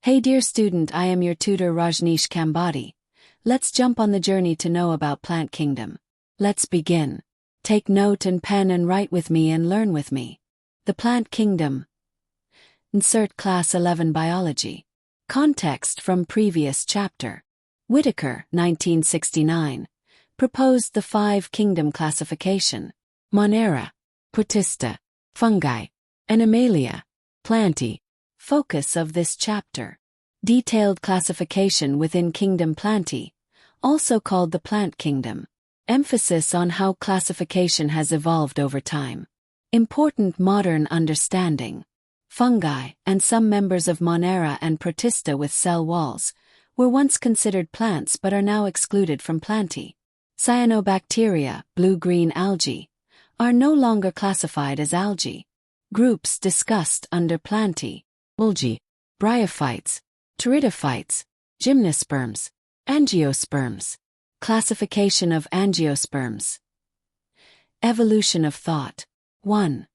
Hey dear student, I am your tutor Rajneesh Kambadi. Let's jump on the journey to know about plant kingdom. Let's begin. Take note and pen and write with me and learn with me. The plant kingdom. NCERT Class 11 Biology. Context from previous chapter. Whitaker, 1969, proposed the 5-kingdom classification. Monera, Protista, Fungi, Animalia, Plantae. Focus of this chapter. Detailed classification within kingdom Plantae, also called the plant kingdom. Emphasis on how classification has evolved over time. Important modern understanding. Fungi, and some members of Monera and Protista with cell walls, were once considered plants but are now excluded from Plantae. Cyanobacteria, blue-green algae, are no longer classified as algae. Groups discussed under Plantae. Algae, Bryophytes, Pteridophytes, Gymnosperms, Angiosperms. Classification of Angiosperms. Evolution of thought. 1.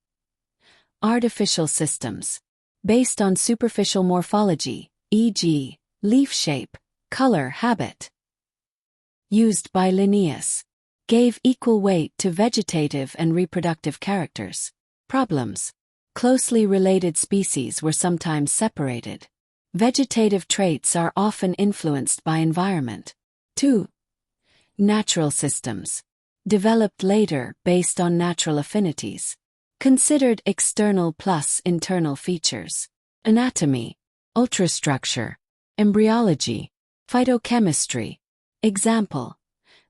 Artificial systems. Based on superficial morphology, e.g., leaf shape, color, habit. Used by Linnaeus. Gave equal weight to vegetative and reproductive characters. Problems. Closely related species were sometimes separated. Vegetative traits are often influenced by environment. 2. Natural systems. Developed later based on natural affinities. Considered external plus internal features. Anatomy, ultrastructure, embryology, phytochemistry. Example: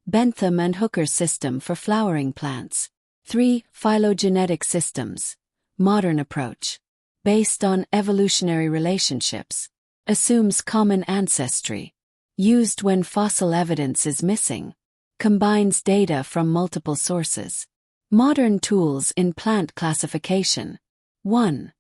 Bentham and Hooker's system for flowering plants. 3. Phylogenetic systems. Modern approach. Based on evolutionary relationships. Assumes common ancestry. Used when fossil evidence is missing. Combines data from multiple sources. Modern tools in plant classification. 1.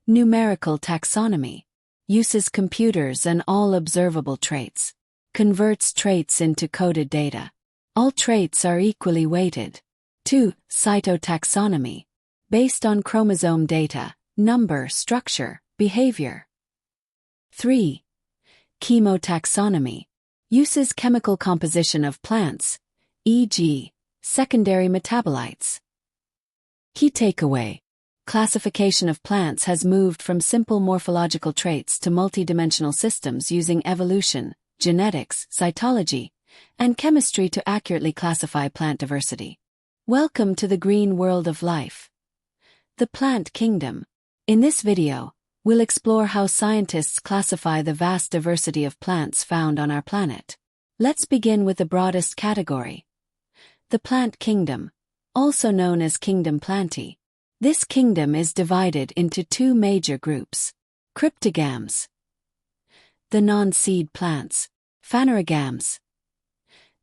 Numerical taxonomy. Uses computers and all observable traits. Converts traits into coded data. All traits are equally weighted. 2. Cytotaxonomy. Based on chromosome data, number, structure, behavior. 3. Chemotaxonomy. Uses chemical composition of plants, e.g., secondary metabolites. Key takeaway. Classification of plants has moved from simple morphological traits to multidimensional systems using evolution, genetics, cytology, and chemistry to accurately classify plant diversity. Welcome to the green world of life. The plant kingdom. In this video, we'll explore how scientists classify the vast diversity of plants found on our planet. Let's begin with the broadest category. The plant kingdom, also known as kingdom Plantae. This kingdom is divided into 2 major groups. Cryptogams. The non-seed plants. Phanerogams.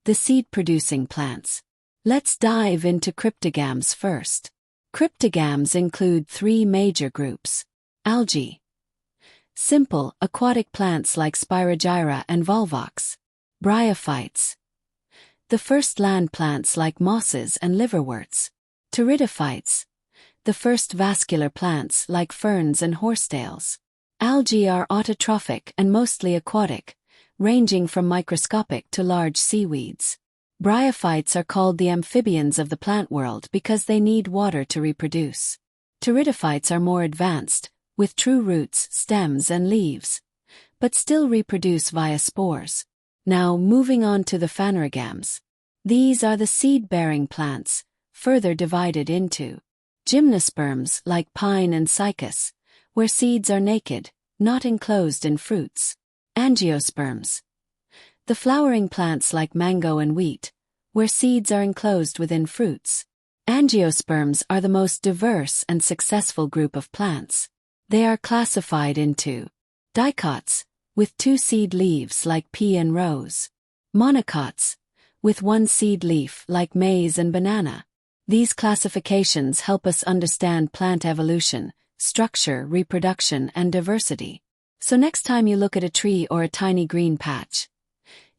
The seed-producing plants. Let's dive into cryptogams first. Cryptogams include 3 major groups. Algae. Simple, aquatic plants like Spirogyra and Volvox. Bryophytes. The first land plants like mosses and liverworts. Pteridophytes. The first vascular plants like ferns and horsetails. Algae are autotrophic and mostly aquatic, ranging from microscopic to large seaweeds. Bryophytes are called the amphibians of the plant world because they need water to reproduce. Pteridophytes are more advanced, with true roots, stems and leaves, but still reproduce via spores. Now moving on to the phanerogams. These are the seed-bearing plants, further divided into Gymnosperms like pine and cycas, where seeds are naked, not enclosed in fruits. Angiosperms. The flowering plants like mango and wheat, where seeds are enclosed within fruits. Angiosperms are the most diverse and successful group of plants. They are classified into Dicots, with 2 seed leaves like pea and rose. Monocots, with 1 seed leaf like maize and banana. These classifications help us understand plant evolution, structure, reproduction, and diversity. So next time you look at a tree or a tiny green patch,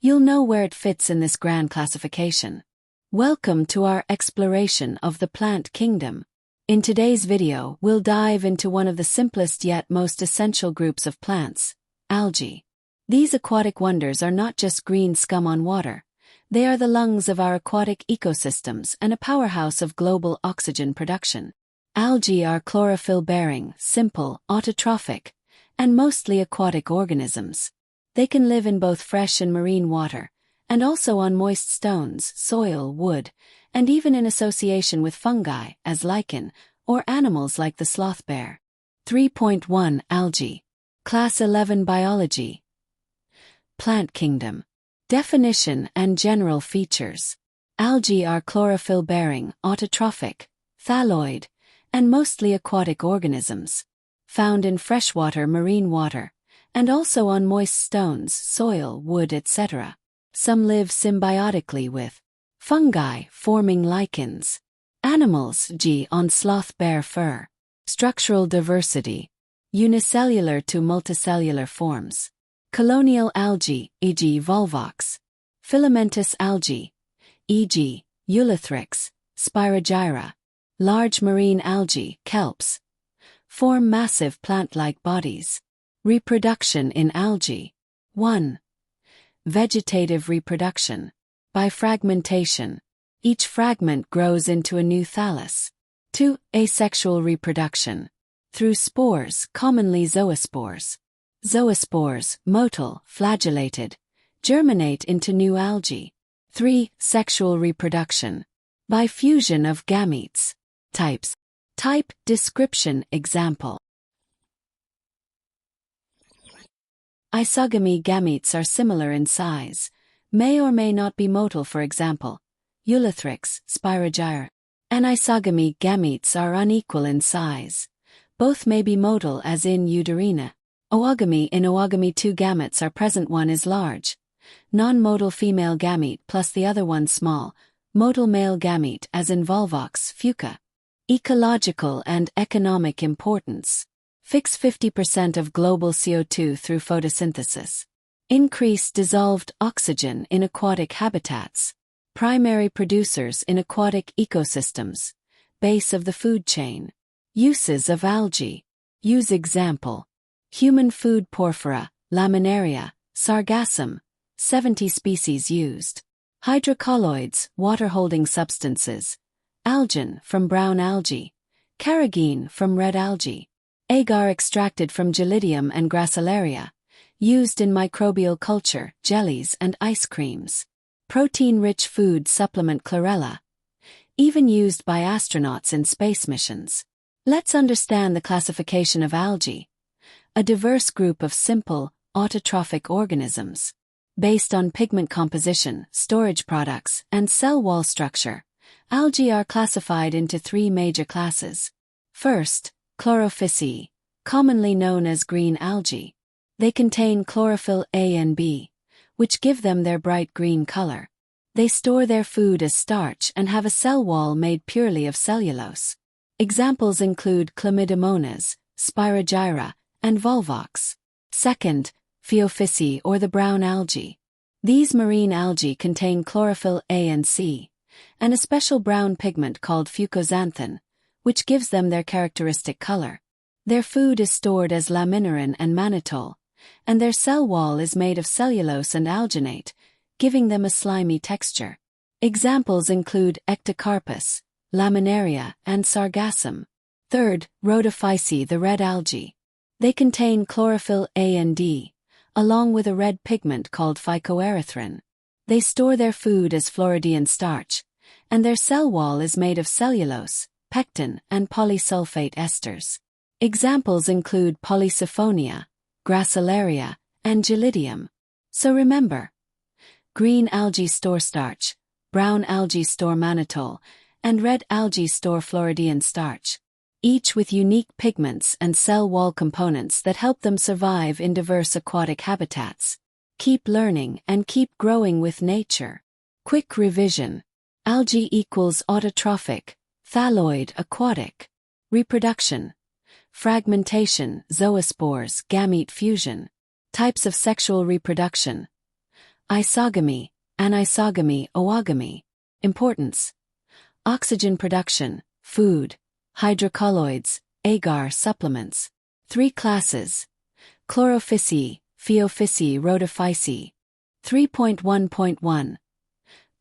you'll know where it fits in this grand classification. Welcome to our exploration of the plant kingdom. In today's video, we'll dive into one of the simplest yet most essential groups of plants, Algae. These aquatic wonders are not just green scum on water. They are the lungs of our aquatic ecosystems and a powerhouse of global oxygen production. Algae are chlorophyll-bearing, simple, autotrophic, and mostly aquatic organisms. They can live in both fresh and marine water, and also on moist stones, soil, wood, and even in association with fungi, as lichen, or animals like the sloth bear. 3.1 Algae. Class 11 Biology. Plant kingdom. Definition and general features. Algae are chlorophyll-bearing, autotrophic, thalloid, and mostly aquatic organisms. Found in freshwater, marine water, and also on moist stones, soil, wood, etc. Some live symbiotically with fungi, forming lichens. Animals, g. on sloth bear fur. Structural diversity. Unicellular to multicellular forms. Colonial algae, e.g. volvox. Filamentous algae, e.g. Ulithrix, Spirogyra. Large marine algae, kelps. Form massive plant-like bodies. Reproduction in algae. 1. Vegetative reproduction. By fragmentation. Each fragment grows into a new thallus. 2. Asexual reproduction. Through spores, commonly zoospores. Zoospores, motile, flagellated, germinate into new algae. 3. Sexual reproduction. By fusion of gametes. Types. Type, description, example. Isogamy gametes are similar in size. May or may not be motile, for example. Ulithrix, Spirogyra. Anisogamy gametes are unequal in size. Both may be motile, as in Euderina. Oogamy. In oogamy, two gametes are present, one is large, non-motile female gamete plus the other one small, motile male gamete, as in Volvox, Fuca. Ecological and economic importance. Fix 50% of global CO2 through photosynthesis. Increase dissolved oxygen in aquatic habitats. Primary producers in aquatic ecosystems. Base of the food chain. Uses of algae. Use example. Human food porphyra, laminaria, sargassum, 70 species used. Hydrocolloids, water-holding substances. Algin from brown algae. Carrageen from red algae. Agar extracted from Gelidium and Gracilaria. Used in microbial culture, jellies and ice creams. Protein-rich food supplement chlorella. Even used by astronauts in space missions. Let's understand the classification of algae. A diverse group of simple, autotrophic organisms. Based on pigment composition, storage products, and cell wall structure, algae are classified into three major classes. First, Chlorophyceae, commonly known as green algae. They contain chlorophyll A and B, which give them their bright green color. They store their food as starch and have a cell wall made purely of cellulose. Examples include Chlamydomonas, Spirogyra, and Volvox. Second, Phaeophyceae, or the brown algae. These marine algae contain chlorophyll A and C, and a special brown pigment called fucoxanthin, which gives them their characteristic color. Their food is stored as laminirin and mannitol, and their cell wall is made of cellulose and alginate, giving them a slimy texture. Examples include Ectocarpus, Laminaria, and Sargassum. Third, Rhodophyceae, the red algae. They contain chlorophyll A and D, along with a red pigment called phycoerythrin. They store their food as Floridian starch, and their cell wall is made of cellulose, pectin, and polysulfate esters. Examples include Polysiphonia, Gracilaria, and Gelidium. So remember, green algae store starch, brown algae store mannitol, and red algae store Floridian starch, each with unique pigments and cell wall components that help them survive in diverse aquatic habitats. Keep learning and keep growing with nature. Quick revision. Algae equals autotrophic, thalloid, aquatic. Reproduction. Fragmentation, zoospores, gamete fusion. Types of sexual reproduction. Isogamy, anisogamy, oogamy. Importance. Oxygen production, food, hydrocolloids, agar supplements. 3 classes. Chlorophyceae, Phaeophyceae, Rhodophyceae. 3.1.1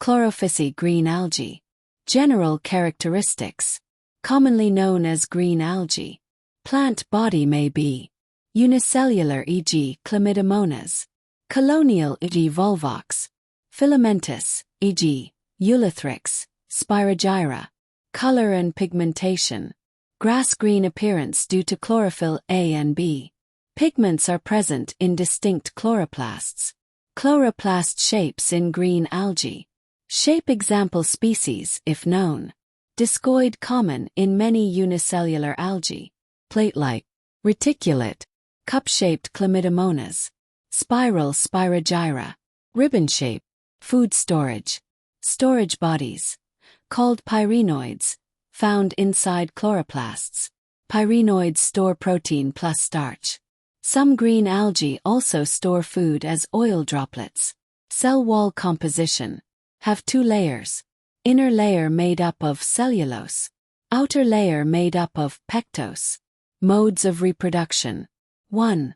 Chlorophyceae, green algae. General characteristics. Commonly known as green algae. Plant body may be unicellular, e.g. Chlamydomonas, colonial, e.g. Volvox, filamentous, e.g. Ulithrix, Spirogyra. Color and pigmentation. Grass-green appearance due to chlorophyll A and B. Pigments are present in distinct chloroplasts. Chloroplast shapes in green algae. Shape example species, if known. Discoid, common in many unicellular algae. Plate-like, reticulate, cup-shaped Chlamydomonas. Spiral, Spirogyra. Ribbon shape. Food storage. Storage bodies. Called pyrenoids. Found inside chloroplasts. Pyrenoids store protein plus starch. Some green algae also store food as oil droplets. Cell wall composition. Have two layers. Inner layer made up of cellulose. Outer layer made up of pectose. Modes of reproduction. 1.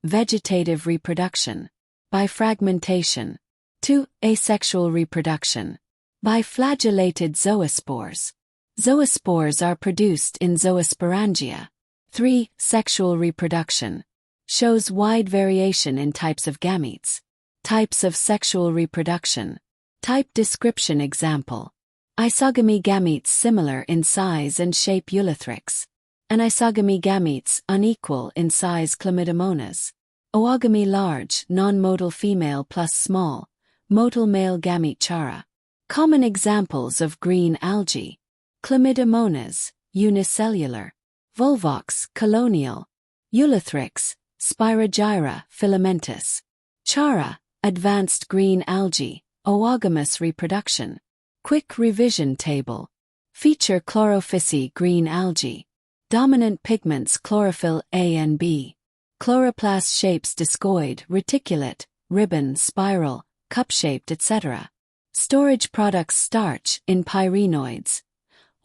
Vegetative reproduction. By fragmentation. 2. Asexual reproduction. By flagellated zoospores. Zoospores are produced in zoosporangia. 3. Sexual reproduction. Shows wide variation in types of gametes. Types of sexual reproduction. Type description example. Isogamy gametes similar in size and shape Ulithrix. Anisogamy gametes unequal in size Chlamydomonas. Oogamy large, non-motile female plus small, motile male gamete Chara. Common examples of green algae. Chlamydomonas, unicellular. Volvox, colonial. Ulithrix, Spirogyra, filamentous. Chara, advanced green algae, oogamous reproduction. Quick revision table. Feature Chlorophyceae, green algae. Dominant pigments chlorophyll A and B. Chloroplast shapes discoid, reticulate, ribbon, spiral, cup-shaped, etc. Storage products starch in pyrenoids.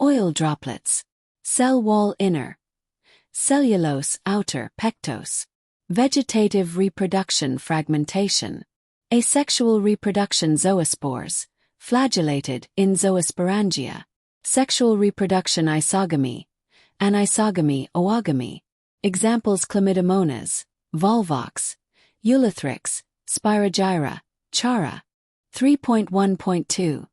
Oil droplets. Cell wall inner. Cellulose outer, pectose. Vegetative reproduction, fragmentation. Asexual reproduction, zoospores. Flagellated in zoosporangia. Sexual reproduction, isogamy. Anisogamy, oogamy. Examples: Chlamydomonas, Volvox, Ulithrix, Spirogyra, Chara. 3.1.2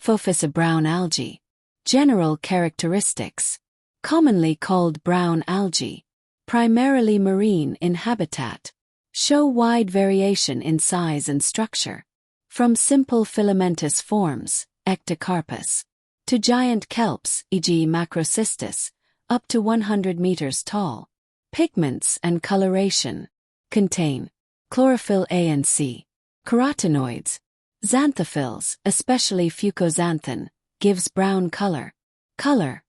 Phaeophyceae, brown algae. General characteristics. Commonly called brown algae. Primarily marine in habitat. Show wide variation in size and structure. From simple filamentous forms, ectocarpus, to giant kelps, e.g. Macrocystis, up to 100 meters tall. Pigments and coloration. Contain chlorophyll A and C. Carotenoids. Xanthophylls, especially fucoxanthin, gives brown color. Color.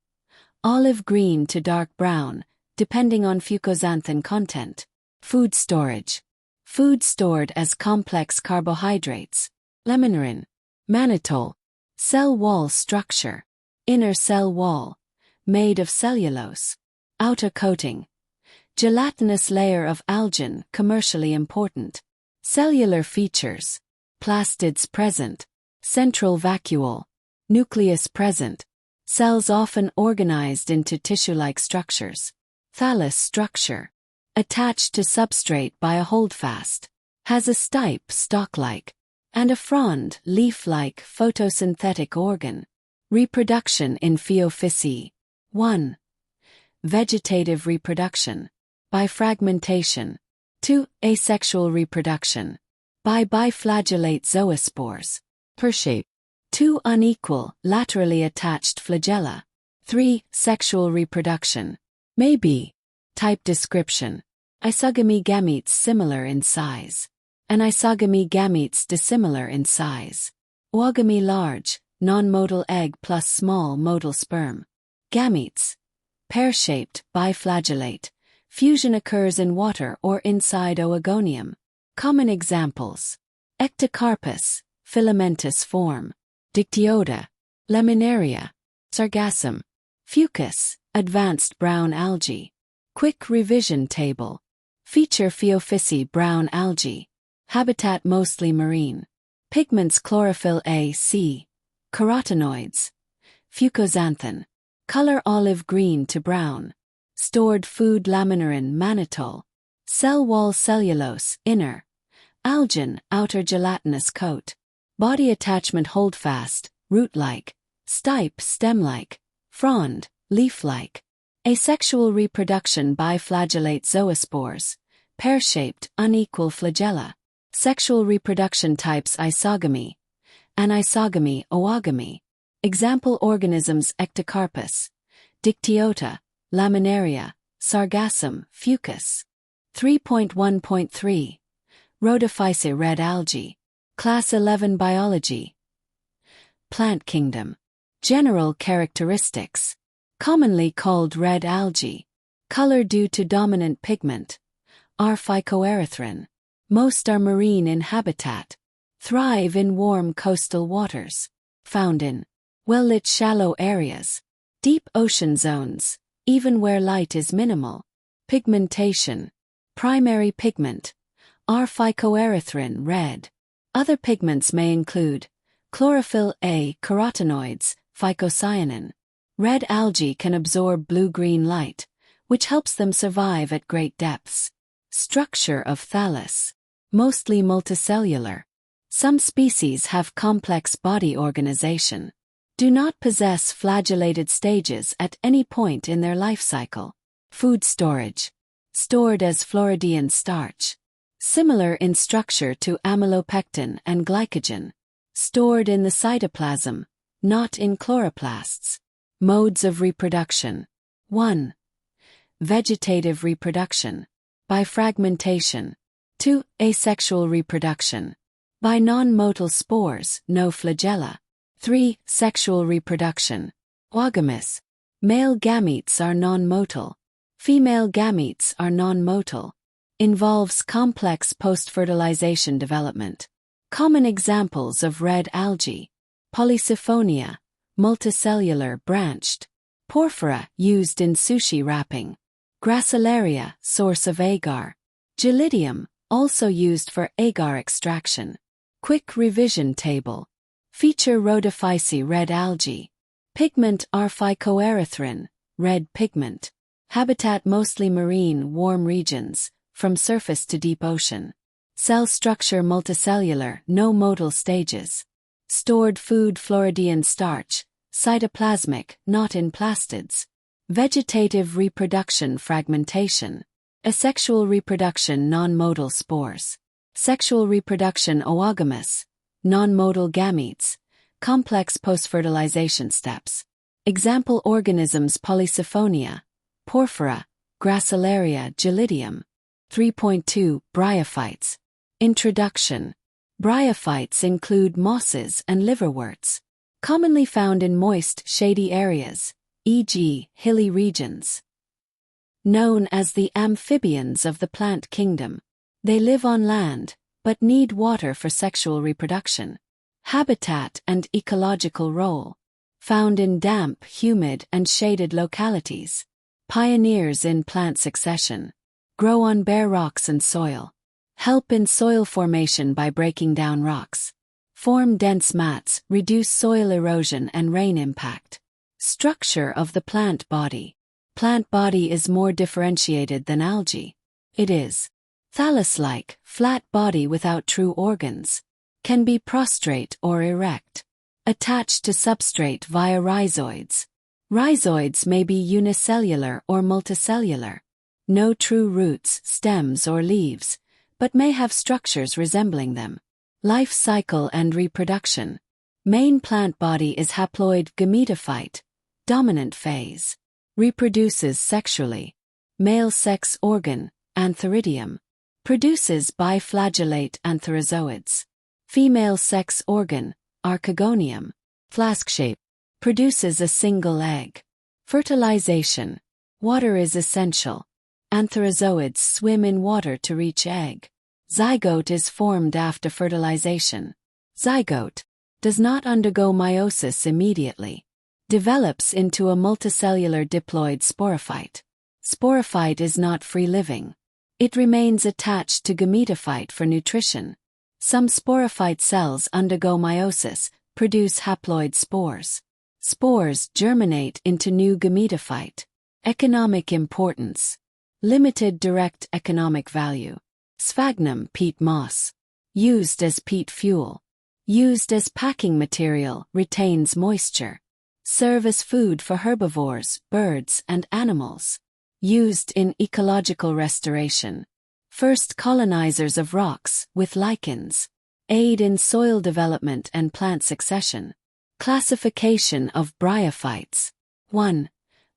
Olive green to dark brown, depending on fucoxanthin content. Food storage. Food stored as complex carbohydrates. Lemonirin. Mannitol. Cell wall structure. Inner cell wall. Made of cellulose. Outer coating. Gelatinous layer of algin, commercially important. Cellular features. Plastids present. Central vacuole. Nucleus present. Cells often organized into tissue-like structures. Thallus structure. Attached to substrate by a holdfast. Has a stipe, stalk-like. And a frond, leaf-like photosynthetic organ. Reproduction in Phaeophyceae. 1. Vegetative reproduction. By fragmentation. 2. Asexual reproduction. By biflagellate zoospores. Per shape. 2. Unequal, laterally attached flagella. 3. Sexual reproduction. May be. Type description. Isogamy gametes similar in size. Anisogamy gametes dissimilar in size. Oogamy large, non-motile egg plus small motile sperm. Gametes. Pear-shaped, biflagellate. Fusion occurs in water or inside oogonium. Common examples. Ectocarpus, filamentous form. Dictyota, Laminaria, Sargassum. Fucus, advanced brown algae. Quick revision table. Feature Phaeophyceae brown algae. Habitat mostly marine. Pigments chlorophyll A, C. Carotenoids. Fucoxanthin. Color olive green to brown. Stored food laminarin mannitol. Cell wall cellulose, inner. Algin, outer gelatinous coat. Body attachment holdfast, root-like. Stipe, stem-like. Frond, leaf-like. Asexual reproduction biflagellate zoospores. Pear-shaped, unequal flagella. Sexual reproduction types isogamy. Anisogamy, oogamy. Example organisms Ectocarpus. Dictyota, Laminaria, Sargassum, Fucus. 3.1.3. Rhodophyceae red algae. Class 11 Biology. Plant kingdom. General characteristics. Commonly called red algae. Color due to dominant pigment. Are phycoerythrin. Most are marine in habitat. Thrive in warm coastal waters. Found in well-lit shallow areas. Deep ocean zones, even where light is minimal. Pigmentation. Primary pigment. Are phycoerythrin red. Other pigments may include chlorophyll A, carotenoids, phycocyanin. Red algae can absorb blue-green light, which helps them survive at great depths. Structure of thallus. Mostly multicellular. Some species have complex body organization. Do not possess flagellated stages at any point in their life cycle. Food storage. Stored as Floridian starch. Similar in structure to amylopectin and glycogen. Stored in the cytoplasm, not in chloroplasts. Modes of reproduction. 1. Vegetative reproduction. By fragmentation. 2. Asexual reproduction. By non-motile spores, no flagella. 3. Sexual reproduction. Oogamous. Male gametes are non-motile. Female gametes are non-motile. Involves complex post-fertilization development. Common examples of red algae. Polysiphonia. Multicellular branched. Porphyra used in sushi wrapping. Gracilaria, source of agar. Gelidium, also used for agar extraction. Quick revision table. Feature Rhodophyceae red algae. Pigment are phycoerythrin, red pigment. Habitat mostly marine, warm regions, from surface to deep ocean. Cell structure multicellular, no motile stages. Stored food Floridian starch, cytoplasmic, not in plastids. Vegetative reproduction fragmentation. Asexual reproduction non-motile spores. Sexual reproduction oogamous. Non-motile gametes. Complex post-fertilization steps. Example organisms Polysiphonia. Porphyra. Gracilaria gelidium. 3.2 Bryophytes. Introduction. Bryophytes include mosses and liverworts. Commonly found in moist, shady areas, e.g., hilly regions. Known as the amphibians of the plant kingdom. They live on land, but need water for sexual reproduction. Habitat and ecological role. Found in damp, humid, and shaded localities. Pioneers in plant succession. Grow on bare rocks and soil. Help in soil formation by breaking down rocks. Form dense mats, reduce soil erosion and rain impact. Structure of the plant body. Plant body is more differentiated than algae. It is thallus-like, flat body without true organs. Can be prostrate or erect. Attached to substrate via rhizoids. Rhizoids may be unicellular or multicellular. No true roots, stems or leaves, but may have structures resembling them. Life cycle and reproduction. Main plant body is haploid gametophyte, dominant phase. Reproduces sexually. Male sex organ, antheridium. Produces biflagellate antherozoids. Female sex organ, archegonium. Flask shape. Produces a single egg. Fertilization. Water is essential. Antherozoids swim in water to reach egg. Zygote is formed after fertilization. Zygote does not undergo meiosis immediately. Develops into a multicellular diploid sporophyte. Sporophyte is not free-living. It remains attached to gametophyte for nutrition. Some sporophyte cells undergo meiosis, produce haploid spores. Spores germinate into new gametophyte. Economic importance. Limited direct economic value. Sphagnum peat moss. Used as peat fuel. Used as packing material, retains moisture. Serve as food for herbivores, birds, and animals. Used in ecological restoration. First colonizers of rocks, with lichens. Aid in soil development and plant succession. Classification of bryophytes. 1.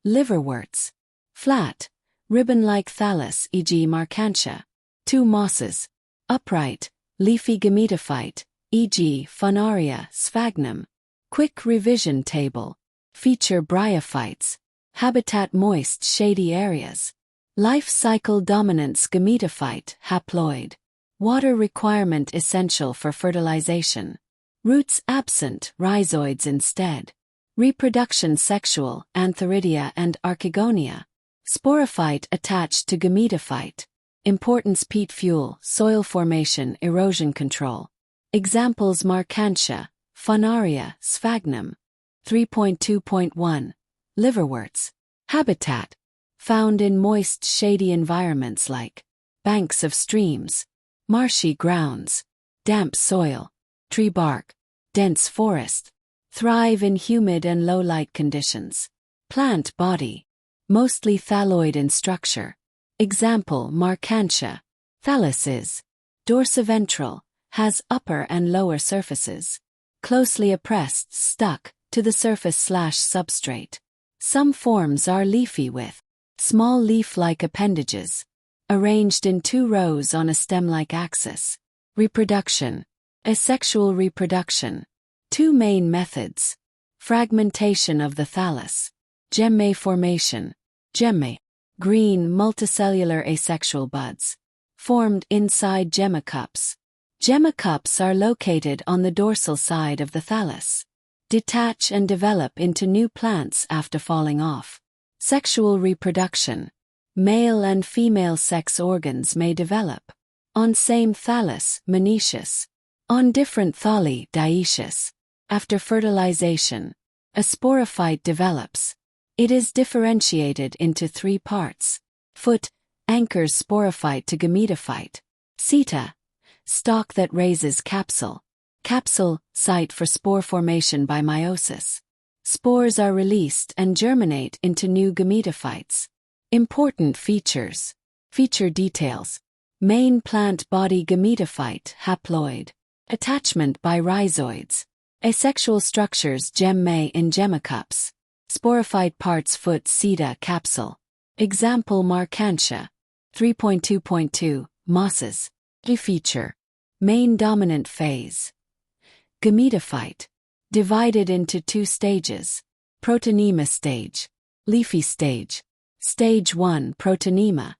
Liverworts. Flat, ribbon-like thallus, e.g. Marcantia. 2. Mosses. Upright, leafy gametophyte, e.g. Funaria, sphagnum. Quick revision table. Feature bryophytes. Habitat moist shady areas. Life cycle dominance gametophyte, haploid. Water requirement essential for fertilization. Roots absent, rhizoids instead. Reproduction sexual, Antheridia and Archegonia. Sporophyte attached to gametophyte. Importance peat fuel, soil formation, erosion control. Examples Marcantia, Funaria, sphagnum. 3.2.1. Liverworts. Habitat. Found in moist shady environments like banks of streams, marshy grounds, damp soil, tree bark, dense forest. Thrive in humid and low light conditions. Plant body. Mostly thalloid in structure. Example Marcantia. Thallus is dorsiventral, has upper and lower surfaces. Closely oppressed, stuck to the surface/substrate. Some forms are leafy with small leaf-like appendages, arranged in 2 rows on a stem-like axis. Reproduction. Asexual reproduction. 2 main methods. Fragmentation of the thallus. Gemme formation. Gemme. Green multicellular asexual buds. Formed inside gemmacups. Gemmacups are located on the dorsal side of the thallus. Detach and develop into new plants after falling off. Sexual reproduction. Male and female sex organs may develop. On same thallus, monoecious. On different thalli, dioecious. After fertilization, a sporophyte develops. It is differentiated into 3 parts. Foot, anchors sporophyte to gametophyte. Seta, stalk that raises capsule. Capsule, site for spore formation by meiosis. Spores are released and germinate into new gametophytes. Important features. Feature details. Main plant body gametophyte, haploid. Attachment by rhizoids. Asexual structures gemme in gemmacups. Sporophyte parts foot seta capsule. Example Marcantia. 3.2.2. Mosses. Feature. Main dominant phase. Gametophyte. Divided into 2 stages. Protonema stage. Leafy stage. Stage 1 Protonema.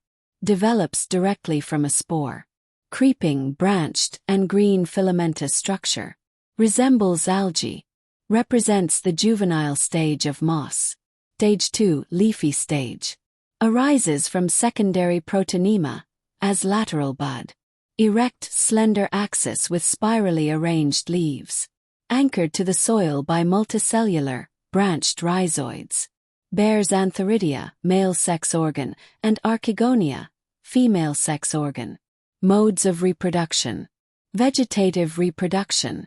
Develops directly from a spore. Creeping, branched, and green filamentous structure. Resembles algae. Represents the juvenile stage of moss. Stage 2 Leafy stage. Arises from secondary protonema, as lateral bud. Erect, slender axis with spirally arranged leaves. Anchored to the soil by multicellular, branched rhizoids. Bears Antheridia, male sex organ, and Archegonia, female sex organ. Modes of reproduction. Vegetative reproduction.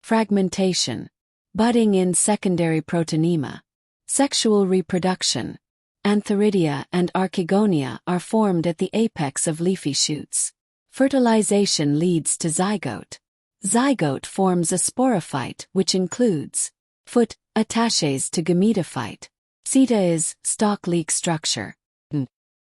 Fragmentation. Budding in secondary protonema. Sexual reproduction. Antheridia and Archegonia are formed at the apex of leafy shoots. Fertilization leads to zygote. Zygote forms a sporophyte which includes foot, attaches to gametophyte. Seta is stalk leak structure.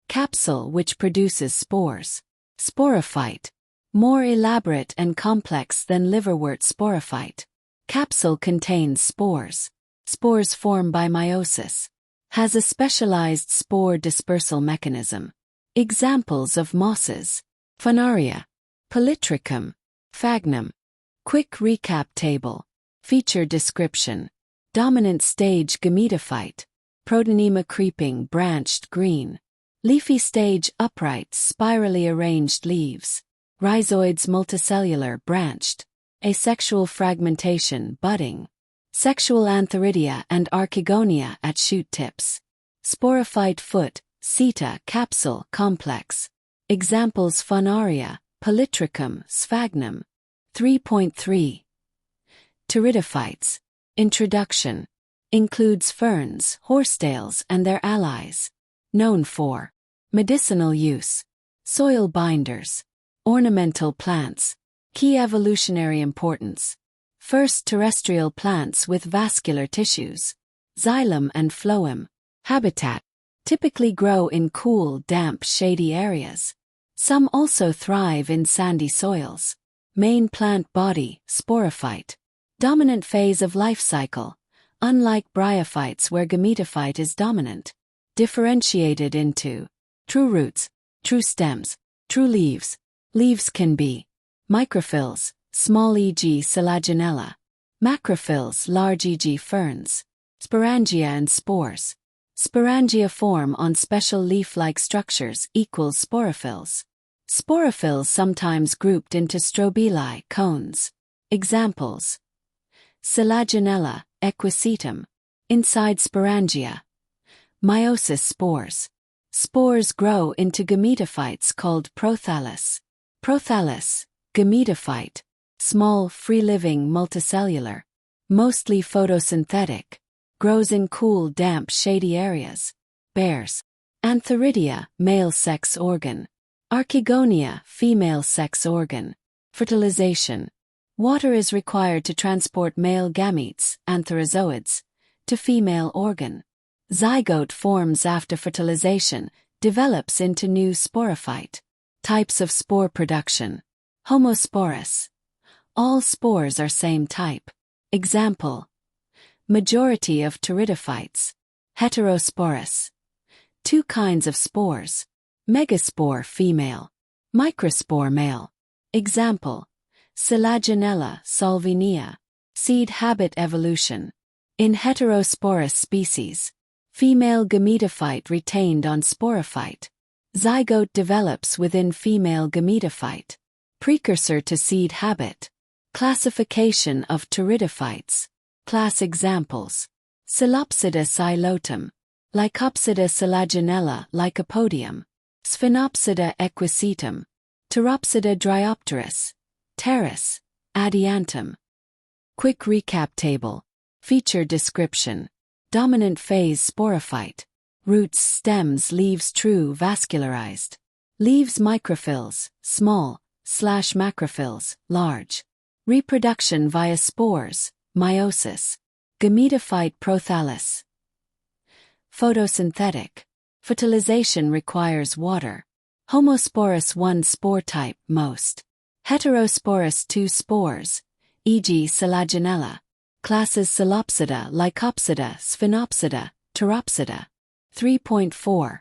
Capsule which produces spores. Sporophyte. More elaborate and complex than liverwort sporophyte. Capsule contains spores. Spores form by meiosis. Has a specialized spore dispersal mechanism. Examples of mosses. Funaria. Polytrichum. Sphagnum. Quick recap table. Feature description. Dominant stage gametophyte. Protonema creeping, branched, green. Leafy stage upright, spirally arranged leaves. Rhizoids multicellular, branched. Asexual fragmentation, budding. Sexual antheridia and archegonia at shoot tips. Sporophyte foot, seta, capsule, complex. Examples: Funaria, Polytrichum, Sphagnum. 3.3. Pteridophytes. Introduction. Includes ferns, horsetails, and their allies. Known for medicinal use. Soil binders. Ornamental plants. Key evolutionary importance. First terrestrial plants with vascular tissues. Xylem and phloem. Habitat. Typically grow in cool, damp, shady areas. Some also thrive in sandy soils. Main plant body, sporophyte. Dominant phase of life cycle. Unlike bryophytes where gametophyte is dominant. Differentiated into true roots, true stems, true leaves. Leaves can be microphylls, small e.g. Selaginella. Macrophylls, large e.g. ferns. Sporangia and spores. Sporangia form on special leaf-like structures equals sporophylls. Sporophylls sometimes grouped into strobili, cones. Examples: Selaginella, equisetum. Inside sporangia. Meiosis spores. Spores grow into gametophytes called prothallus. Prothallus, gametophyte. Small, free-living, multicellular. Mostly photosynthetic. Grows in cool, damp, shady areas. Bears. Antheridia, male sex organ. Archegonia, female sex organ. Fertilization. Water is required to transport male gametes, antherizoids, to female organ. Zygote forms after fertilization, develops into new sporophyte. Types of spore production. Homosporous. All spores are same type. Example: majority of pteridophytes. Heterosporous. Two kinds of spores. Megaspore female. Microspore male. Example: Selaginella solvinia. Seed habit evolution. In heterosporous species, female gametophyte retained on sporophyte. Zygote develops within female gametophyte. Precursor to seed habit. Classification of pteridophytes. Class examples: Celopsida silotum. Lycopsida selaginella lycopodium. Sphenopsida equisetum. Pteropsida dryopteris. Pteris. Adiantum. Quick recap table. Feature description. Dominant phase sporophyte. Roots, stems, leaves true vascularized. Leaves microphylls, small, /macrophylls, large. Reproduction via spores, meiosis. Gametophyte prothallus. Photosynthetic. Fertilization requires water. Homosporous 1 spore type, most. Heterosporous 2 spores, e.g. Selaginella. Classes Celopsida, Lycopsida, Sphenopsida, Pteropsida. 3.4.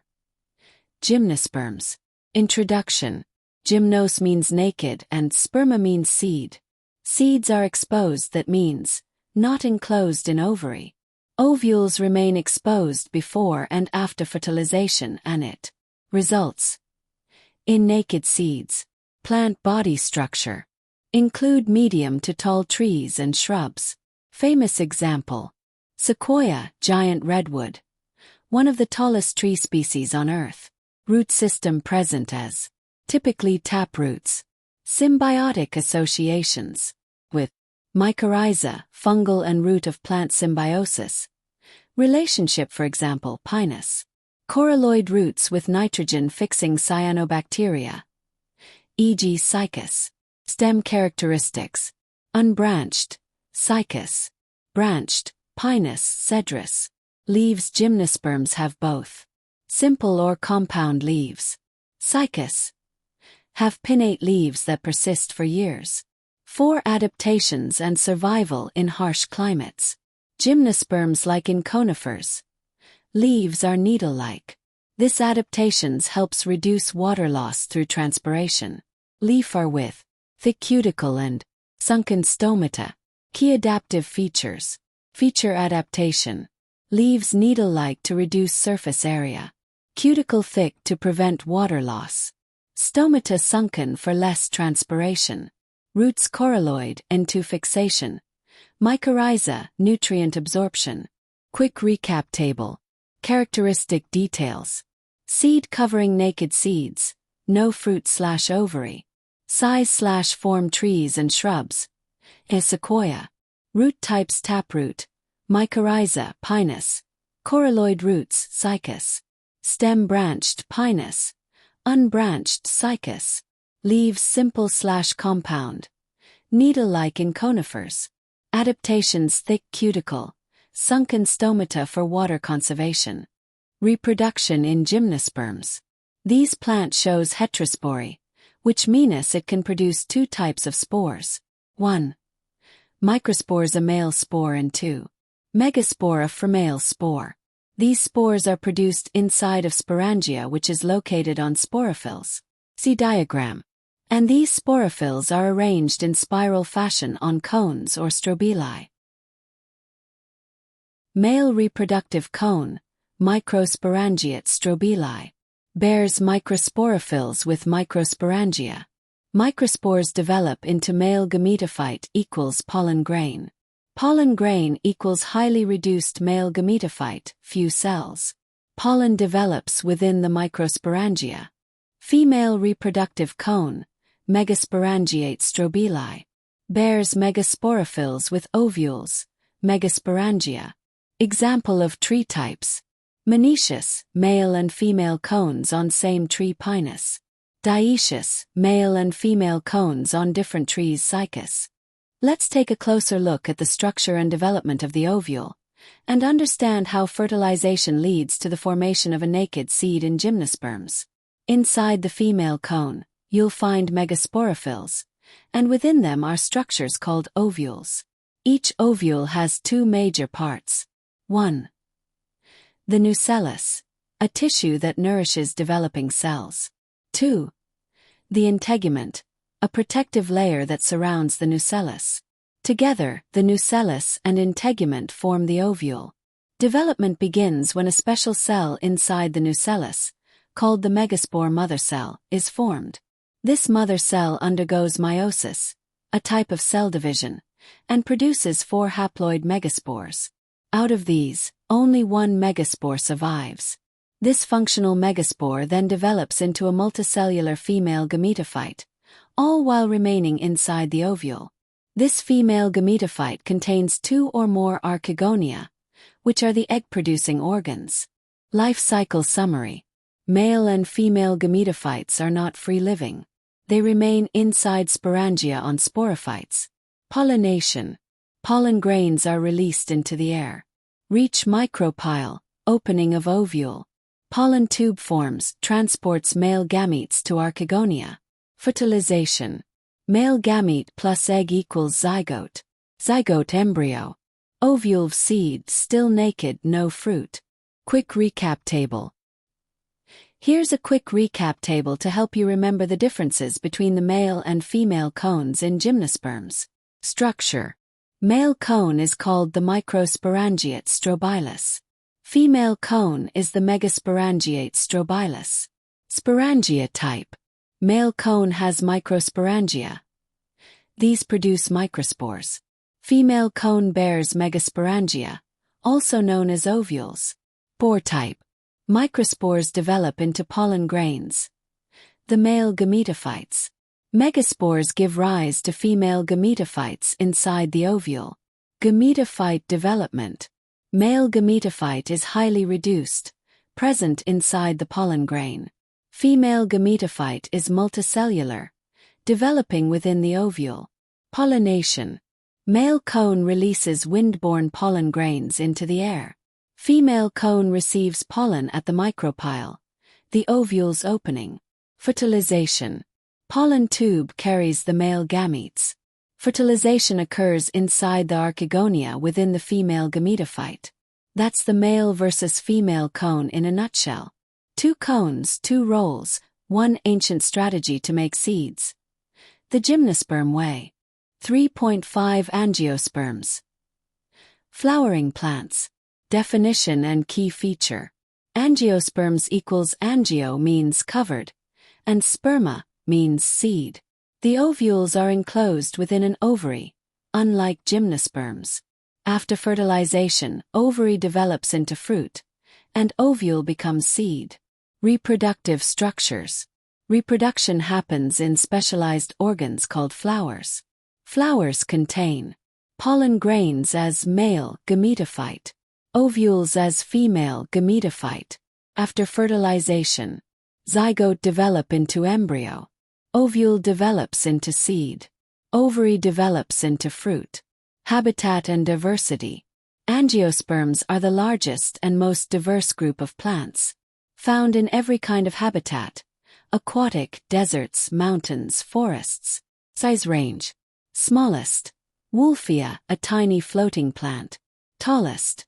Gymnosperms. Introduction. Gymnos means naked and sperma means seed. Seeds are exposed, that means not enclosed in ovary. Ovules remain exposed before and after fertilization and it results in naked seeds. Plant body structure. Include medium to tall trees and shrubs. Famous example: sequoia, giant redwood. One of the tallest tree species on Earth. Root system present as typically taproots. Symbiotic associations with mycorrhiza, fungal and root of plant symbiosis. Relationship, for example, pinus. Coralloid roots with nitrogen-fixing cyanobacteria, e.g. Cycas. Stem characteristics. Unbranched, Cycas. Branched, Pinus, cedrus. Leaves. Gymnosperms have both simple or compound leaves. Cycas have pinnate leaves that persist for years. 4 adaptations and survival in harsh climates. Gymnosperms, like in conifers. Leaves are needle-like. This adaptation helps reduce water loss through transpiration. Leaf are with thick cuticle and sunken stomata. Key adaptive features. Feature adaptation. Leaves needle-like to reduce surface area. Cuticle thick to prevent water loss. Stomata sunken for less transpiration. Roots coralloid into fixation. Mycorrhiza, nutrient absorption. Quick recap table. Characteristic details. Seed covering naked seeds. No fruit/ovary. Size/form trees and shrubs. A sequoia. Root types taproot. Mycorrhiza, pinus. Coralloid roots, Cycas. Stem branched, pinus. Unbranched, Cycas. Leaves simple/compound. Needle-like in conifers. Adaptations thick cuticle. Sunken stomata for water conservation. Reproduction in Gymnosperms. These plant shows heterospory, which means it can produce two types of spores. 1. Microspores, a male spore, and 2. Megaspore, a female spore. These spores are produced inside of sporangia, which is located on sporophylls. See diagram. And these sporophylls are arranged in spiral fashion on cones or strobili. Male reproductive cone, microsporangiate strobili. Bears microsporophylls with microsporangia. Microspores develop into male gametophyte equals pollen grain. Pollen grain equals highly reduced male gametophyte, few cells. Pollen develops within the microsporangia. Female reproductive cone, megasporangiate strobili. Bears megasporophylls with ovules, megasporangia. Example of tree types. Monoecious, male and female cones on same tree, pinus. Dioecious, male and female cones on different trees, Cycas. Let's take a closer look at the structure and development of the ovule, and understand how fertilization leads to the formation of a naked seed in Gymnosperms. Inside the female cone, you'll find megasporophylls, and within them are structures called ovules. Each ovule has two major parts. 1. The nucellus, a tissue that nourishes developing cells. 2. The integument, a protective layer that surrounds the nucellus. Together, the nucellus and integument form the ovule. Development begins when a special cell inside the nucellus, called the megaspore mother cell, is formed. This mother cell undergoes meiosis, a type of cell division, and produces 4 haploid megaspores. Out of these, only one megaspore survives. This functional megaspore then develops into a multicellular female gametophyte, all while remaining inside the ovule. This female gametophyte contains 2 or more archegonia, which are the egg-producing organs. Life cycle summary. Male and female gametophytes are not free-living. They remain inside sporangia on sporophytes. Pollination. Pollen grains are released into the air. Reach micropyle, opening of ovule. Pollen tube forms, transports male gametes to archegonia. Fertilization. Male gamete plus egg equals zygote. Zygote embryo. Ovule seed still naked, no fruit. Quick recap table. Here's a quick recap table to help you remember the differences between the male and female cones in Gymnosperms. Structure. Male cone is called the microsporangiate strobilus. Female cone is the megasporangiate strobilus. Sporangia type. Male cone has microsporangia. These produce microspores. Female cone bears megasporangia, also known as ovules. Spore type. Microspores develop into pollen grains. The male gametophytes. Megaspores give rise to female gametophytes inside the ovule. Gametophyte development. Male gametophyte is highly reduced, present inside the pollen grain. Female gametophyte is multicellular, developing within the ovule. Pollination. Male cone releases wind-borne pollen grains into the air. Female cone receives pollen at the micropyle, the ovule's opening. Fertilization. Pollen tube carries the male gametes. Fertilization occurs inside the archegonia within the female gametophyte. That's the male versus female cone in a nutshell. 2 cones, 2 roles, 1 ancient strategy to make seeds. The Gymnosperm way. 3.5 Angiosperms. Flowering plants. Definition and key feature. Angiosperms equals angio means covered, and sperma means seed. The ovules are enclosed within an ovary, unlike gymnosperms. After fertilization, ovary develops into fruit, and ovule becomes seed. Reproductive structures. Reproduction happens in specialized organs called flowers. Flowers contain pollen grains as male gametophyte, ovules as female gametophyte. After fertilization, zygote develop into embryo. Ovule develops into seed. Ovary develops into fruit. Habitat and diversity. Angiosperms are the largest and most diverse group of plants. Found in every kind of habitat: aquatic, deserts, mountains, forests. Size range. Smallest: Wolffia, a tiny floating plant. Tallest: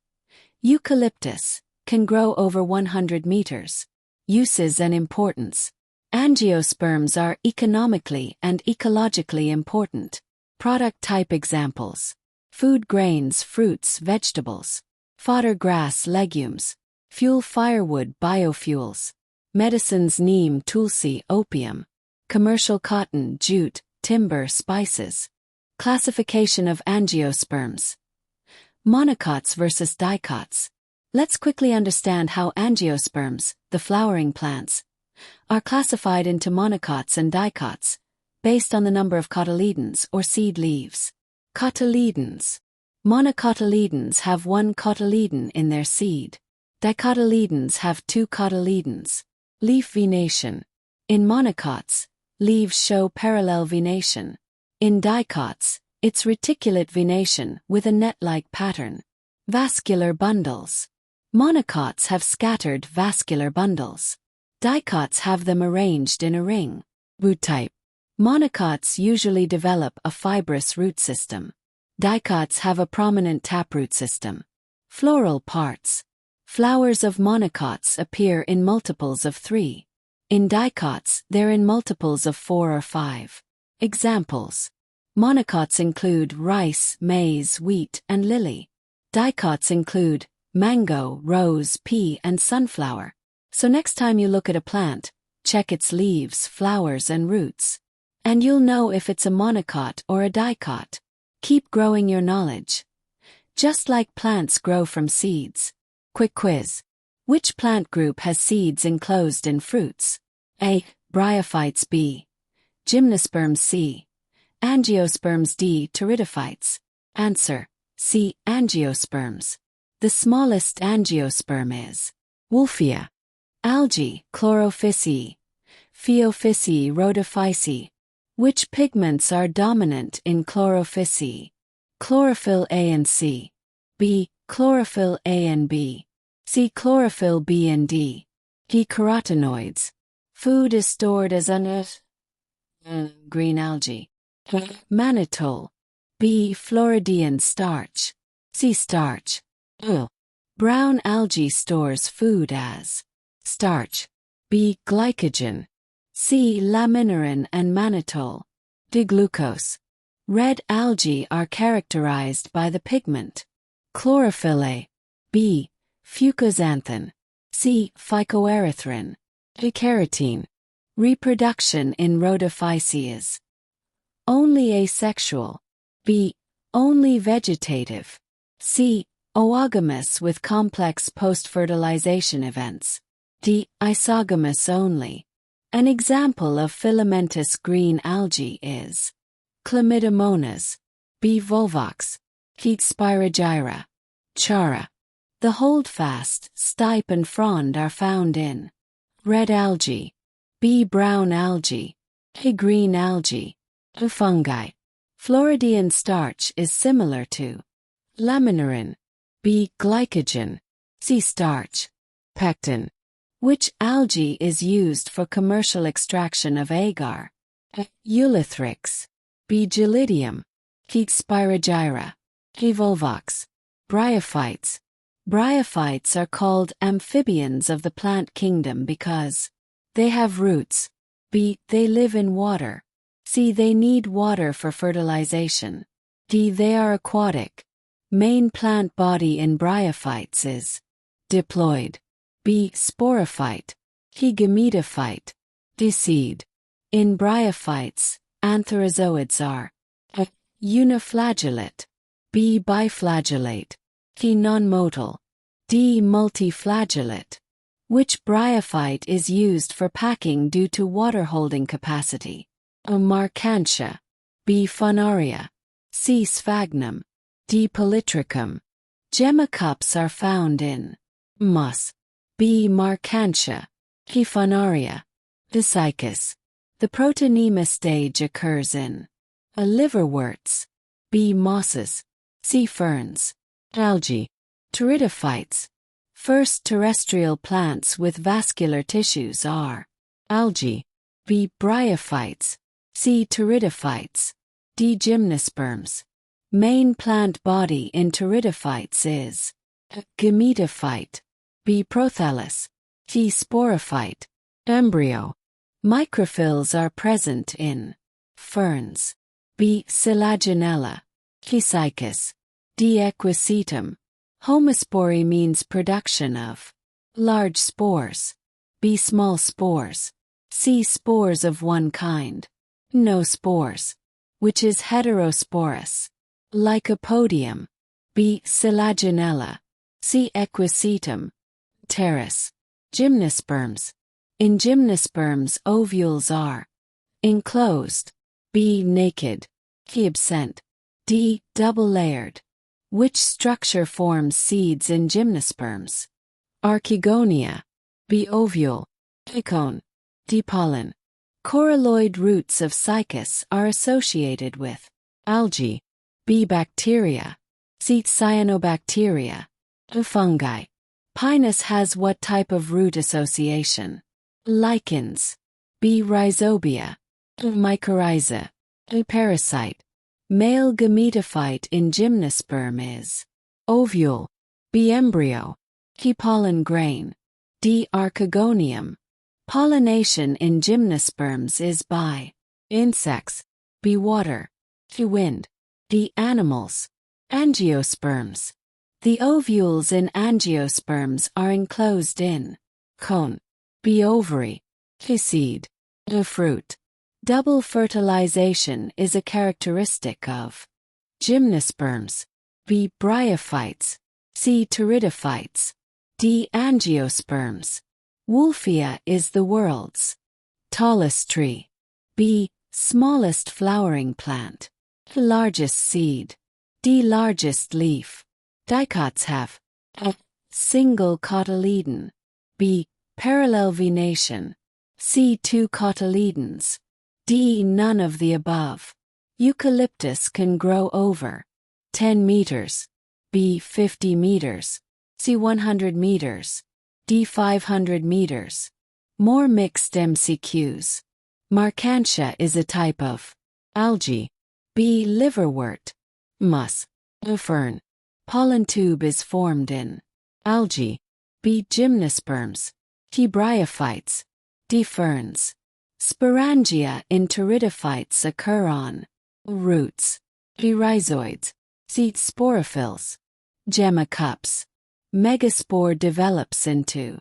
Eucalyptus, can grow over 100 meters. Uses and importance. Angiosperms are economically and ecologically important. Product type examples: food grains, fruits, vegetables. Fodder grass, legumes. Fuel firewood, biofuels. Medicines: neem, tulsi, opium. Commercial cotton, jute, timber, spices. Classification of angiosperms. Monocots versus dicots. Let's quickly understand how angiosperms, the flowering plants, are classified into monocots and dicots, based on the number of cotyledons or seed leaves. Cotyledons. Monocotyledons have one cotyledon in their seed. Dicotyledons have two cotyledons. Leaf venation. In monocots, leaves show parallel venation. In dicots, it's reticulate venation with a net-like pattern. Vascular bundles. Monocots have scattered vascular bundles. Dicots have them arranged in a ring. Root type. Monocots usually develop a fibrous root system. Dicots have a prominent taproot system. Floral parts. Flowers of monocots appear in multiples of 3. In dicots, they're in multiples of 4 or 5. Examples. Monocots include rice, maize, wheat, and lily. Dicots include mango, rose, pea, and sunflower. So next time you look at a plant, check its leaves, flowers, and roots. And you'll know if it's a monocot or a dicot. Keep growing your knowledge. Just like plants grow from seeds. Quick quiz. Which plant group has seeds enclosed in fruits? A. Bryophytes. B. Gymnosperms. C. Angiosperms. D. Pteridophytes. Answer: C. Angiosperms. The smallest angiosperm is Wolffia. Algae, Chlorophyceae. Phaeophyceae, Rhodophyceae. Which pigments are dominant in Chlorophyceae? Chlorophyll A and C. B. Chlorophyll A and B. C. Chlorophyll B and D. D. Carotenoids. Food is stored as green algae. Mannitol. B. Floridian starch. C. Starch. Brown algae stores food as starch. B. Glycogen. C. Laminirin and mannitol. D. Glucose. Red algae are characterized by the pigment chlorophyll A. B. Fucoxanthin. C. Phycoerythrin. D. Carotene. Reproduction in Rhodophyceae is only asexual. B. Only vegetative. C. Oogamous with complex post-fertilization events. D. Isogamous only. An example of filamentous green algae is Chlamydomonas. B. Volvox. C. Spirogyra. Chara. The holdfast, stipe and frond are found in red algae. B. Brown algae. C. Green algae. D. Fungi. Floridian starch is similar to laminirin. B. Glycogen. C. Starch. Pectin. Which algae is used for commercial extraction of agar? Eulithrix. B. Gelidium. C. Spirogyra. C. Volvox. Bryophytes. Bryophytes are called amphibians of the plant kingdom because they have roots. B. They live in water. C. They need water for fertilization. D. They are aquatic. Main plant body in bryophytes is diploid. B. Sporophyte. He gametophyte. D. Seed. In bryophytes, anthrazoids are A. Uniflagellate. B. Biflagellate. C. Non-motile. D. Multiflagellate. Which bryophyte is used for packing due to water-holding capacity? A. Marcantia. B. Funaria. C. Sphagnum. D. Polytrichum. Gemma cups are found in Mus. B. Marcantia. C. Funaria. D. Cycas. The protonema stage occurs in A. Liverworts. B. Mosses. C. Ferns. Algae. Pteridophytes. First terrestrial plants with vascular tissues are Algae. B. Bryophytes. C. Pteridophytes. D. Gymnosperms. Main plant body in Pteridophytes is A. Gametophyte. B. Prothallus. C. Sporophyte. Embryo. Microphyls are present in Ferns. B. Selaginella. C. Cycas. D. Equisetum. Homospory means production of large spores. B. Small spores. C. Spores of one kind. No spores, which is heterosporous. Lycopodium. B. Selaginella. C. Equisetum. Pteris. Gymnosperms. In gymnosperms, ovules are enclosed. B. Naked. C. Absent. D. Double-layered. Which structure forms seeds in gymnosperms? Archegonia. B. Ovule. C. Cone. D. Pollen. Coralloid roots of Cycas are associated with algae. B. Bacteria. C. Cyanobacteria. D. Fungi. Pinus has what type of root association? Lichens. B. Rhizobia. D. Mycorrhiza. D. Parasite. Male gametophyte in gymnosperm is ovule. B. Embryo. C. Pollen grain. D. Archegonium. Pollination in gymnosperms is by insects. B. Water. C. Wind. D. Animals. Angiosperms. The ovules in angiosperms are enclosed in cone. B. Ovary. C. Seed. D. Fruit. Double fertilization is a characteristic of gymnosperms. B. Bryophytes. C. Pteridophytes. D. Angiosperms. Wolffia is the world's tallest tree. B. Smallest flowering plant. Largest seed. D. Largest leaf. Dicots have A. Single cotyledon. B. Parallel venation. C. Two cotyledons. D. None of the above. Eucalyptus can grow over 10 meters. B. 50 meters. C. 100 meters. D. 500 meters. More mixed MCQs. Marcantia is a type of algae. B. Liverwort. Mus. A fern. Pollen tube is formed in algae. B. Gymnosperms. C. Bryophytes. D. Ferns. Sporangia in pteridophytes occur on roots. B. Rhizoids. C. Sporophylls. Gemma cups. Megaspore develops into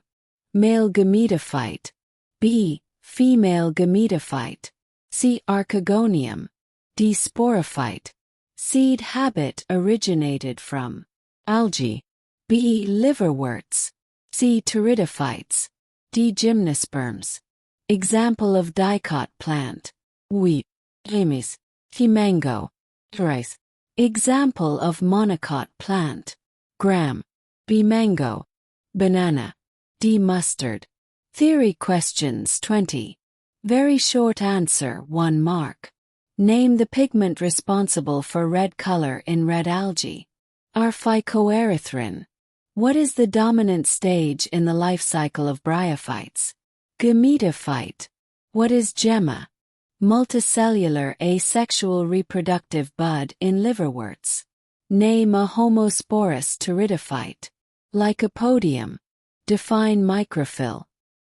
male gametophyte. B. Female gametophyte. C. Archegonium. D. Sporophyte. Seed habit originated from algae. B. Liverworts. C. Pteridophytes. D. Gymnosperms. Example of dicot plant. Wheat. Amis. C. Mango. Rice. Example of monocot plant. Gram. B. Mango. Banana. D. Mustard. Theory questions 20. Very short answer 1 mark. Name the pigment responsible for red color in red algae. R. Phycoerythrin. What is the dominant stage in the life cycle of bryophytes? Gametophyte. What is gemma? Multicellular asexual reproductive bud in liverworts. Name a homosporous pteridophyte. Lycopodium. Define microphyll.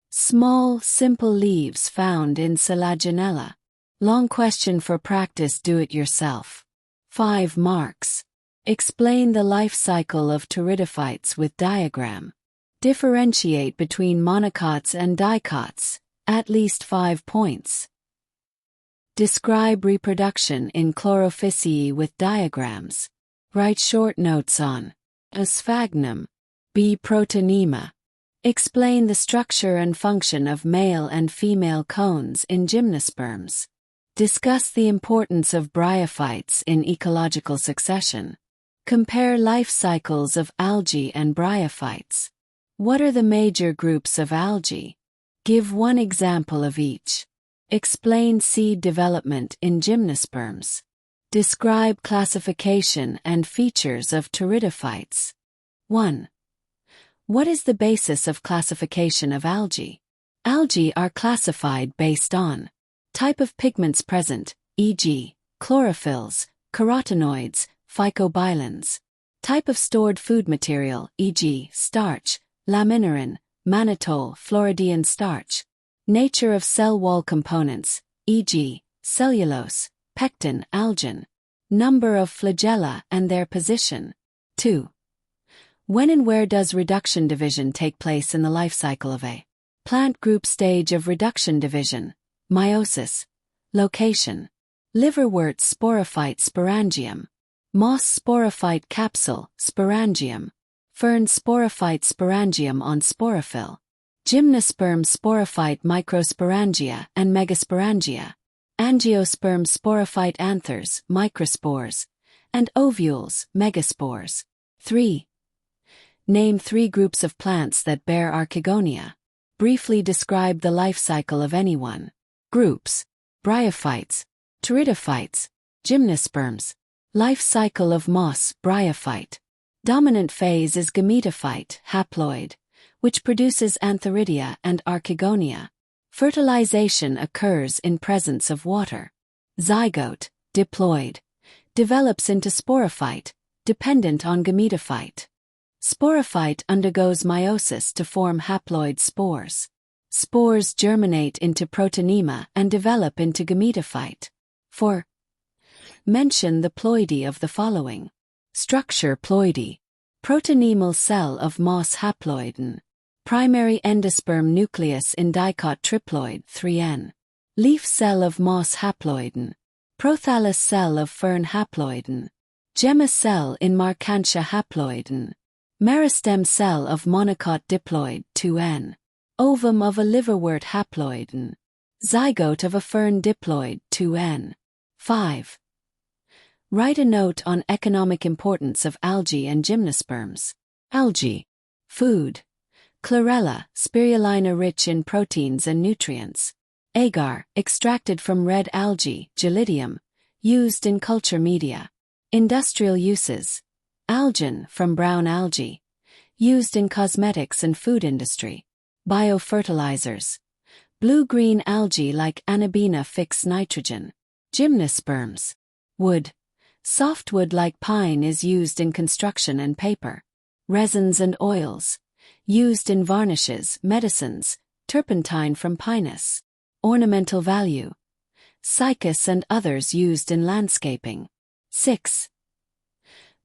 Small, simple leaves found in Selaginella. Long question for practice do-it-yourself. 5 marks. Explain the life cycle of pteridophytes with diagram. Differentiate between monocots and dicots, at least 5 points. Describe reproduction in Chlorophyceae with diagrams. Write short notes on A. Sphagnum. B. Protonema. Explain the structure and function of male and female cones in Gymnosperms. Discuss the importance of Bryophytes in ecological succession. Compare life cycles of algae and Bryophytes. What are the major groups of algae? Give one example of each. Explain seed development in Gymnosperms. Describe classification and features of Pteridophytes. 1. What is the basis of classification of algae? Algae are classified based on type of pigments present, e.g., chlorophylls, carotenoids, phycobilins. Type of stored food material, e.g., starch, laminorin, mannitol, Floridian starch. Nature of cell wall components, e.g., cellulose, pectin, algin. Number of flagella and their position. 2. When and where does reduction division take place in the life cycle of a plant group? Stage of reduction division, meiosis. Location: Liverworts sporophyte sporangium. Moss sporophyte capsule, sporangium. Fern sporophyte sporangium on sporophyll. Gymnosperm sporophyte microsporangia and megasporangia. Angiosperm sporophyte anthers, microspores. And ovules, megaspores. 3. Name 3 groups of plants that bear archegonia. Briefly describe the life cycle of any one. Groups: Bryophytes, Pteridophytes, Gymnosperms. Life cycle of moss, bryophyte. Dominant phase is gametophyte, haploid, which produces antheridia and archegonia. Fertilization occurs in presence of water. Zygote, diploid. Develops into sporophyte, dependent on gametophyte. Sporophyte undergoes meiosis to form haploid spores. Spores germinate into protonema and develop into gametophyte. 4. Mention the ploidy of the following. Structure: ploidy. Protonemal cell of moss haploiden. Primary endosperm nucleus in dicot triploid 3N. Leaf cell of moss haploiden. Prothallus cell of fern haploiden. Gemma cell in Marcantia haploiden. Meristem cell of monocot diploid 2N. Ovum of a liverwort haploiden. Zygote of a fern diploid 2N. 5. Write a note on economic importance of algae and Gymnosperms. Algae. Food. Chlorella, spirulina rich in proteins and nutrients. Agar, extracted from red algae, Gelidium, used in culture media. Industrial uses. Algin, from brown algae, used in cosmetics and food industry. Biofertilizers. Blue-green algae like Anabina fix nitrogen. Gymnosperms. Wood. Softwood like pine is used in construction and paper. Resins and oils. Used in varnishes, medicines, turpentine from pinus. Ornamental value. Cycas and others used in landscaping. 6.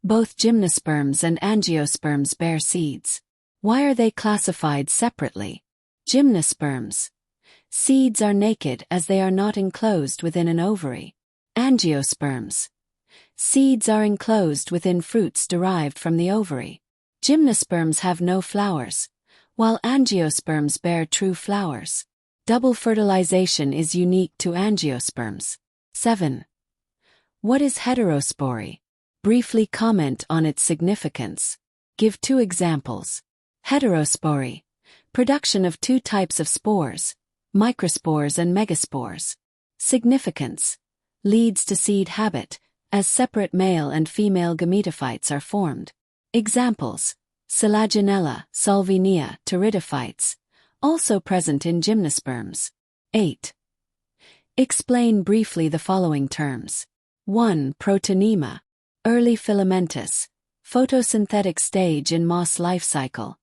Both Gymnosperms and Angiosperms bear seeds. Why are they classified separately? Gymnosperms. Seeds are naked as they are not enclosed within an ovary. Angiosperms. Seeds are enclosed within fruits derived from the ovary. Gymnosperms have no flowers, while Angiosperms bear true flowers. Double fertilization is unique to Angiosperms. 7. What is heterospory? Briefly comment on its significance. Give 2 examples. Heterospory. Production of 2 types of spores, microspores and megaspores. Significance. Leads to seed habit, as separate male and female gametophytes are formed. Examples: Selaginella, Solvinia, Pteridophytes, also present in Gymnosperms. 8. Explain briefly the following terms. 1. Protonema. Early filamentous, photosynthetic stage in moss life cycle.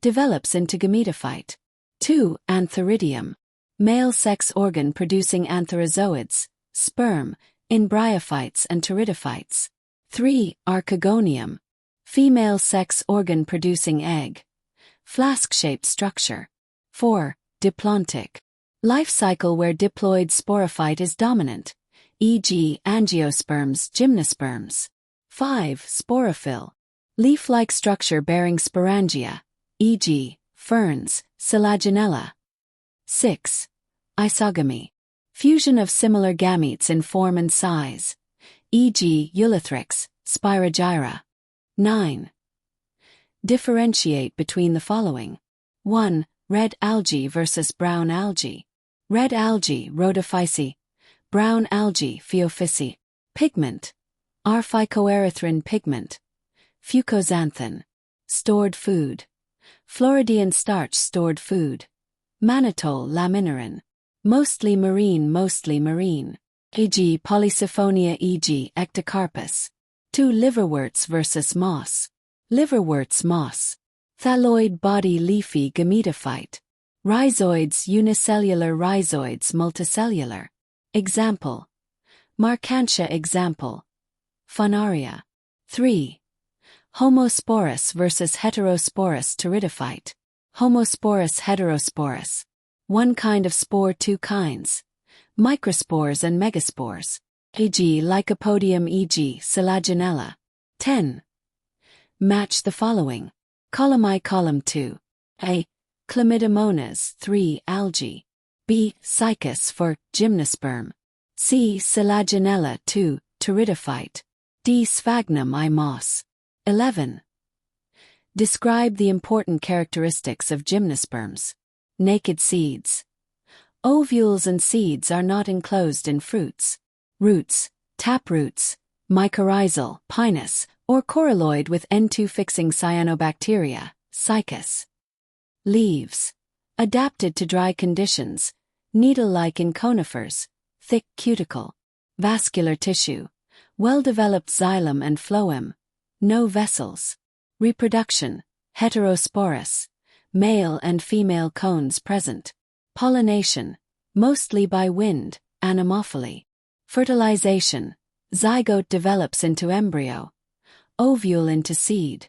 Develops into gametophyte. 2. Antheridium. Male sex organ producing antherizoids, sperm, in Bryophytes and Pteridophytes. 3. Archegonium. Female sex organ producing egg. Flask-shaped structure. 4. Diplontic. Life cycle where diploid sporophyte is dominant, e.g. Angiosperms, Gymnosperms. 5. Sporophyll. Leaf-like structure bearing sporangia, e.g. Ferns, Selaginella. 6. Isogamy. Fusion of similar gametes in form and size, e.g. Ulithrix, Spirogyra. 9. Differentiate between the following. 1. Red algae versus brown algae. Red algae, Rhodophyceae. Brown algae, Phaeophyceae. Pigment. R-phycoerythrin pigment. Fucoxanthin. Stored food. Floridian starch stored food. Mannitol laminarin. Mostly marine, e.g. Polysiphonia e.g. Ectocarpus. 2. Liverworts versus moss. Liverworts moss. Thalloid body leafy gametophyte. Rhizoids unicellular rhizoids multicellular. Example. Marcantia example. Funaria. 3. Homosporous versus heterosporous pteridophyte. Homosporous heterosporous. One kind of spore, two kinds. Microspores and megaspores. E.g. Lycopodium e.g. Selaginella. 10. Match the following. Column I, column 2. A. Chlamydomonas, 3. Algae. B. Cycas for Gymnosperm. C. Selaginella, 2. Pteridophyte. D. Sphagnum I, moss. 11. Describe the important characteristics of Gymnosperms. Naked seeds. Ovules and seeds are not enclosed in fruits. Roots, taproots, mycorrhizal, pinous, or coralloid with N2 fixing cyanobacteria, Cycas. Leaves. Adapted to dry conditions, needle-like in conifers, thick cuticle. Vascular tissue. Well-developed xylem and phloem. No vessels. Reproduction. Heterosporous. Male and female cones present. Pollination. Mostly by wind, anemophily. Fertilization. Zygote develops into embryo. Ovule into seed.